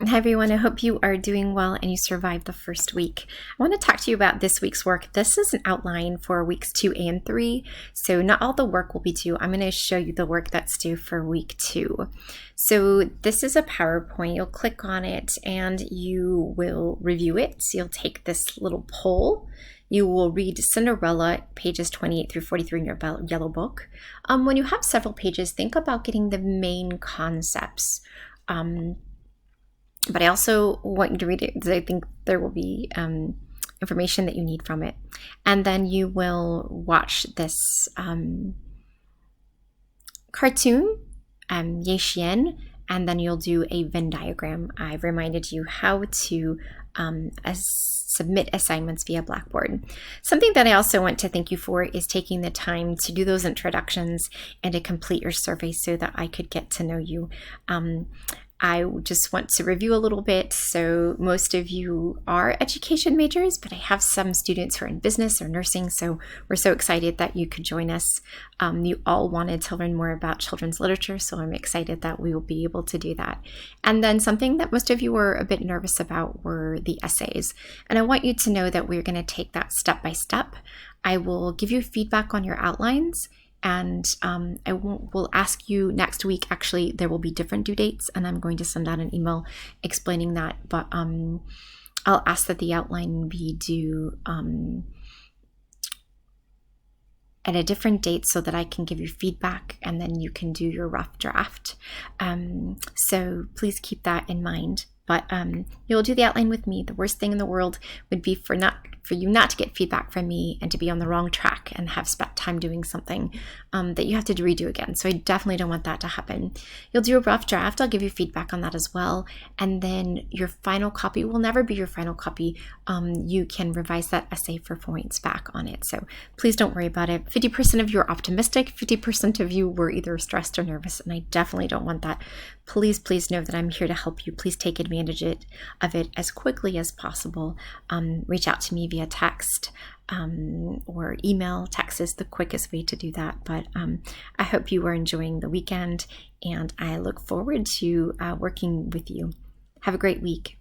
Hi everyone, I hope you are doing well and you survived the first week. I want to talk to you about this week's work. This is an outline for weeks 2 and 3, so not all the work will be due. I'm going to show you the work that's due for week 2. So this is a PowerPoint. You'll click on it and you will review it. So you'll take this little poll. You will read Cinderella, pages 28 through 43 in your yellow book. When you have several pages, think about getting the main concepts. But I also want you to read it because I think there will be information that you need from it. And then you will watch this cartoon, Ye Xian, and then you'll do a Venn diagram. I've reminded you how to submit assignments via Blackboard. Something that I also want to thank you for is taking the time to do those introductions and to complete your survey so that I could get to know you. I just want to review a little bit. So most of you are education majors, but I have some students who are in business or nursing. So we're so excited that you could join us. You all wanted to learn more about children's literature, so I'm excited that we will be able to do that. And then something that most of you were a bit nervous about were the essays. And I want you to know that we're going to take that step by step. I will give you feedback on your outlines. And we'll ask you next week. Actually, there will be different due dates, and I'm going to send out an email explaining that. But I'll ask that the outline be due at a different date so that I can give you feedback, and then you can do your rough draft. So please keep that in mind. But you'll do the outline with me. The worst thing in the world would be for you not to get feedback from me and to be on the wrong track and have spent time doing something that you have to redo again. So I definitely don't want that to happen. You'll do a rough draft. I'll give you feedback on that as well. And then your final copy will never be your final copy. You can revise that essay for points back on it. So please don't worry about it. 50% of you are optimistic. 50% of you were either stressed or nervous. And I definitely don't want that. Please know that I'm here to help you. Please take advantage of it as quickly as possible. Reach out to me via text or email. Text is the quickest way to do that. But I hope you are enjoying the weekend, and I look forward to working with you. Have a great week.